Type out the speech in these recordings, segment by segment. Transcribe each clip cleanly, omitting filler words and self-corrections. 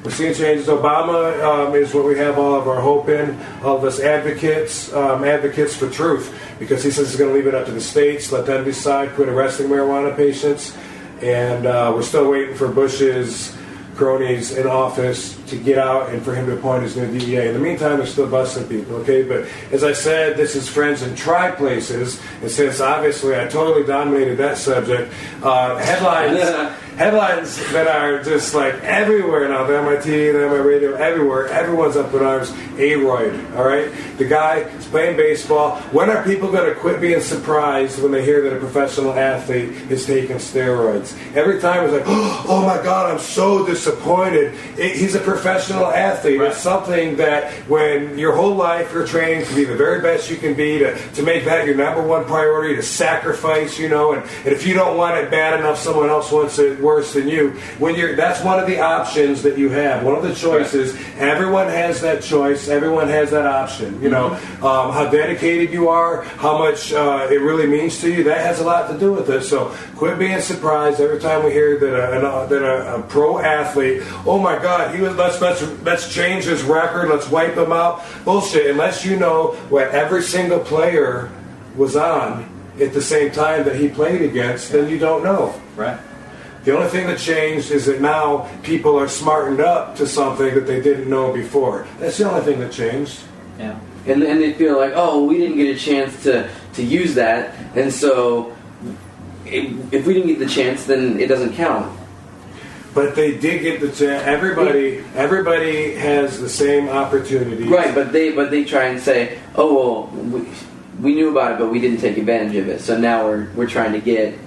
We're seeing changes. Obama is what we have all of our hope in, all of us advocates for truth, because he says he's going to leave it up to the states, let them decide, quit arresting marijuana patients, and we're still waiting for Bush's cronies in office to get out and for him to appoint his new DEA. In the meantime, they're still busting people, okay? But as I said, this is Friends in Try Places, and since obviously I totally dominated that subject, headlines that are just like everywhere now, they're on my TV, they're on my radio, everywhere, everyone's up in arms. A-ROID, all right? The guy is playing baseball. When are people going to quit being surprised when they hear that a professional athlete is taking steroids? Every time it's like, oh my God, I'm so disappointed. He's a professional athlete. Right. It's something that when your whole life you're training to be the very best you can be, to make that your number one priority, to sacrifice, you know, and if you don't want it bad enough, someone else wants it worse than you. That's one of the options that you have. One of the choices. Right. Everyone has that choice. Everyone has that option. You know, how dedicated you are, how much it really means to you. That has a lot to do with it. So quit being surprised every time we hear that a pro athlete, oh my God, let's change his record, let's wipe him out. Bullshit. Unless you know what every single player was on at the same time that he played against, then you don't know. Right. The only thing that changed is that now people are smartened up to something that they didn't know before. That's the only thing that changed. Yeah. And they feel like, oh, we didn't get a chance to use that, and so if we didn't get the chance, then it doesn't count. But they did get the chance. Everybody has the same opportunity. Right, but they try and say, oh, well, we knew about it, but we didn't take advantage of it. So now we're trying to get.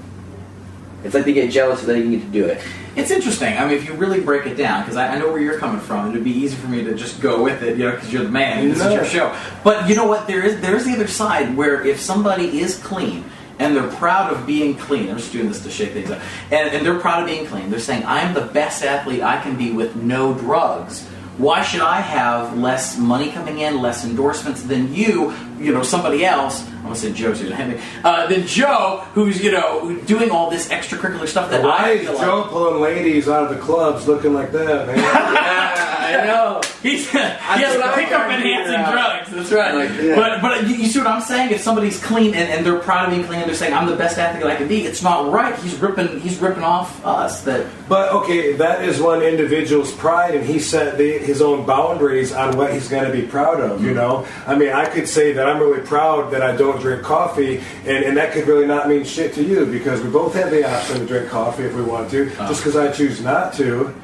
It's like they get jealous so they can get to do it. It's interesting. I mean, if you really break it down, because I know where you're coming from, it'd be easy for me to just go with it, you know, because you're the man, and this is your show. But you know what? There is the other side where if somebody is clean and they're proud of being clean, I'm just doing this to shake things up, and they're proud of being clean. They're saying, I'm the best athlete I can be with no drugs. Why should I have less money coming in, less endorsements than you know, somebody else? I'm going to say Joe, so you're going to hit me. Than Joe, who's, you know, doing all this extracurricular stuff that Why is Joe pulling ladies out of the clubs looking like that, man? I know. He has pickup enhancing drugs. That's right. Like, but you see what I'm saying? If somebody's clean and they're proud of being clean, and they're saying, I'm the best athlete I can be, it's not right. He's ripping off us. But okay, that is one individual's pride, and he set his own boundaries on what he's going to be proud of. You know, I mean, I could say that I'm really proud that I don't drink coffee, and that could really not mean shit to you, because we both have the option to drink coffee if we want to. Just because I choose not to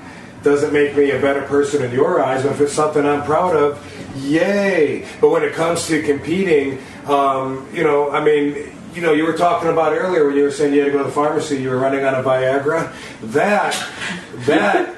doesn't make me a better person in your eyes. But if it's something I'm proud of, yay. But when it comes to competing, you know, I mean, you know, you were talking about earlier when you were saying you had to go to the pharmacy, you were running on a Viagra. That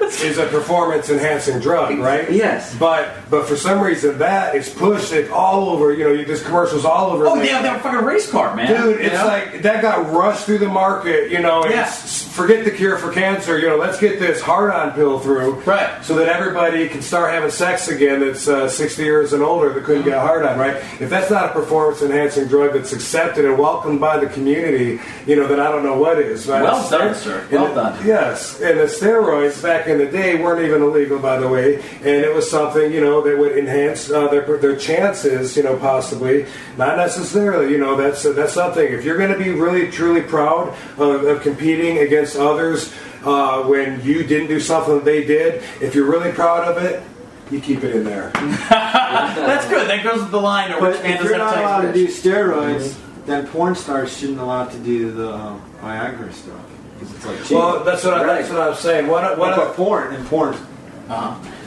is a performance-enhancing drug, right? Yes. But for some reason, that is pushed all over. You know, there's commercials all over. Oh, yeah, that fucking race car, man. Dude, it's like that got rushed through the market. You know, and forget the cure for cancer. You know, let's get this hard-on pill through, right? So that everybody can start having sex again. That's 60 years and older that couldn't get a hard-on, right? If that's not a performance-enhancing drug that's accepted and welcomed by the community, you know, then I don't know what is. Right? Well done, sir. Well done. Yes, and the steroids back in the day weren't even illegal, by the way, and it was something, you know, that would enhance their chances, you know, possibly. Not necessarily, you know, that's something. If you're going to be really, truly proud of competing against others when you didn't do something that they did, if you're really proud of it, you keep it in there. That's good. That goes with the line. But if you're not allowed to do steroids, then porn stars shouldn't allow to do the Viagra stuff. It's like cheap. Well, that's what I'm saying. What porn.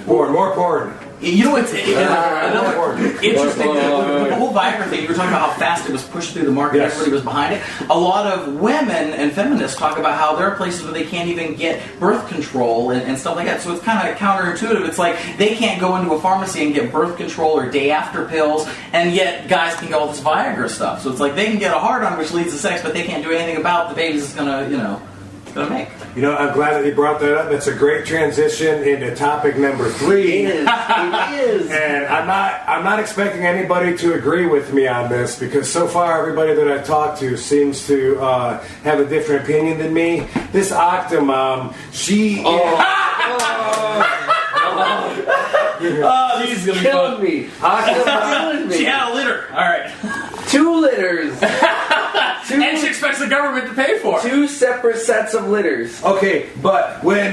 More porn. You know what's another interesting? The whole Viagra thing. You were talking about how fast it was pushed through the market. Yes. Everybody was behind it. A lot of women and feminists talk about how there are places where they can't even get birth control and stuff like that. So it's kind of counterintuitive. It's like they can't go into a pharmacy and get birth control or day after pills, and yet guys can get all this Viagra stuff. So it's like they can get a hard-on, which leads to sex, but they can't do anything about the babies it's gonna, you know, make. You know, I'm glad that you brought that up. That's a great transition into topic number 3. It is. And I'm not expecting anybody to agree with me on this, because so far everybody that I've talked to seems to have a different opinion than me. This Octomom, she is... Oh, this is gonna be Killed fun. me. Killing me. She had a litter. All right. 2 litters. And she expects the government to pay for it. 2 separate sets of litters. Okay, but when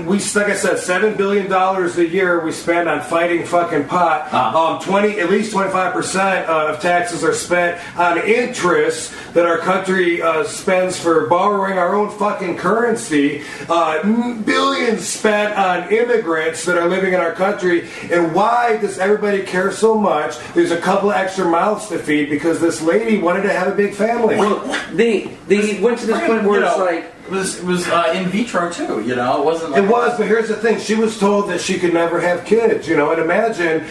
we, like I said, $7 billion a year we spend on fighting fucking pot, at least 25% of taxes are spent on interest that our country spends for borrowing our own fucking currency. Billions spent on immigrants that are living in our country. And why does everybody care so much? There's a couple of extra mouths to feed because this lady wanted to have a big family. Well, they went to this point where it's like... It was in vitro too, you know. It wasn't. Like, it was, but here's the thing: she was told that she could never have kids, you know. And imagine,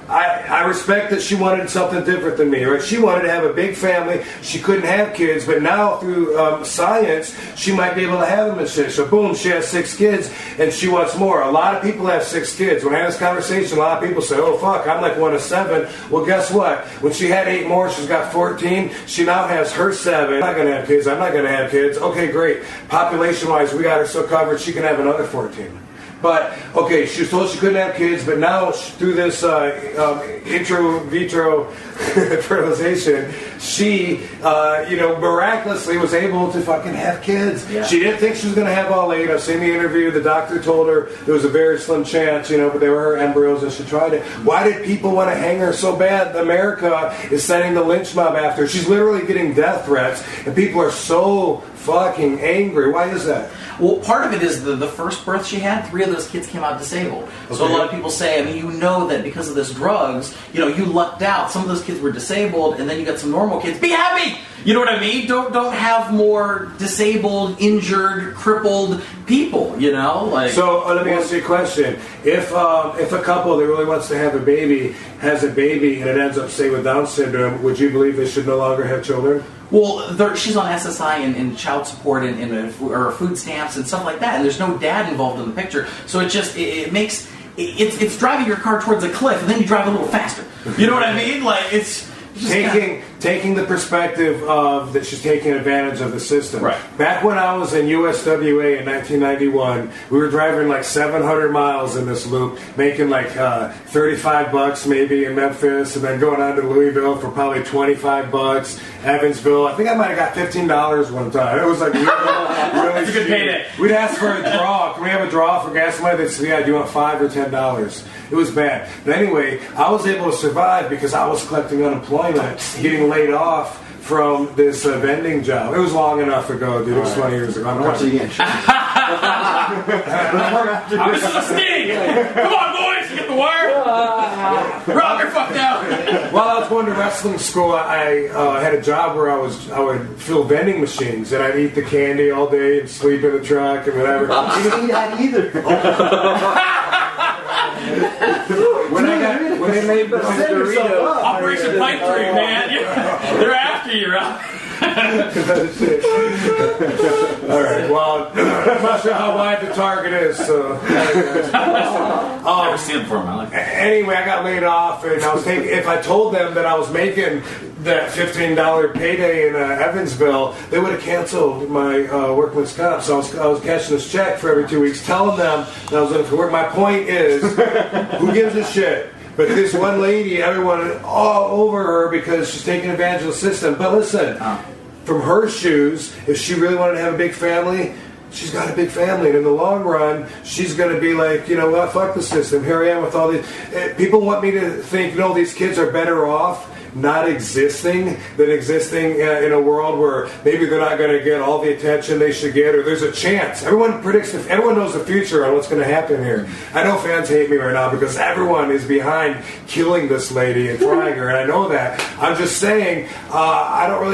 I respect that she wanted something different than me, right? She wanted to have a big family. She couldn't have kids, but now through science, she might be able to have them and shit. So boom, she has 6 kids, and she wants more. A lot of people have 6 kids. When I have this conversation, a lot of people say, "Oh fuck, I'm like one of 7." Well, guess what? When she had 8 more, she's got 14. She now has her 7. I'm not gonna have kids. I'm not gonna have kids. Okay, great. Population-wise, we got her so covered. She can have another 14. But, okay, she was told she couldn't have kids, but now through this vitro fertilization, she, miraculously was able to fucking have kids. Yeah. She didn't think she was going to have all 8. I've seen the interview. The doctor told her there was a very slim chance, but they were her embryos and she tried it. Why did people want to hang her so bad? America is sending the lynch mob after her. She's literally getting death threats, and people are so fucking angry. Why is that? Well, part of it is the first birth she had, 3 of those kids came out disabled. So a lot of people say, that because of this drugs, you lucked out. Some of those kids were disabled, and then you got some normal kids. Be happy! You know what I mean? Don't have more disabled, injured, crippled people, So let me ask you a question. If a couple that really wants to have a baby has a baby and it ends up, say, with Down syndrome, would you believe they should no longer have children? Well, she's on SSI and child support or food stamps and stuff like that, and there's no dad involved in the picture. So it makes it's driving your car towards a cliff, and then you drive a little faster. You know what I mean? Like it's just taking the perspective of that she's taking advantage of the system. Right. Back when I was in USWA in 1991, we were driving like 700 miles in this loop, making like $35 maybe in Memphis, and then going on to Louisville for probably $25. Evansville, I think I might have got $15 one time. It was like really That's a good cheap. payday. We'd ask for a draw. Can we have a draw for gas money? They'd say, "Yeah, do you want $5 or $10?" It was bad. But anyway, I was able to survive because I was collecting unemployment, getting laid off from this vending job. It was long enough ago, dude. It was 20 years ago. I'm Once again, This is a sting! Come on, boys, get the wire! Rob, you're fucked out! While I was going to wrestling school, I had a job where I would fill vending machines, and I'd eat the candy all day and sleep in the truck and whatever. you didn't eat that either. When they made the Dorito, Operation Pipe Dream, man! They're after you, Rob. all right. Well, I'm not sure how wide the target is. So, Never seen it before in my life. anyway, I got laid off, and I was thinking if I told them that I was making that $15 payday in Evansville, they would have canceled my workman's comp. So I was cashing this check for every 2 weeks, telling them that I was looking for work. My point is, who gives a shit? But this one lady, everyone all over her because she's taking advantage of the system. But listen, from her shoes, if she really wanted to have a big family, she's got a big family. And in the long run, she's going to be like, well, fuck the system. Here I am with all these. People want me to think, these kids are better off not existing than existing in a world where maybe they're not going to get all the attention they should get, or there's a chance. Everyone knows the future on what's going to happen here. I know fans hate me right now because everyone is behind killing this lady and trying her, and I know that. I'm just saying, I don't really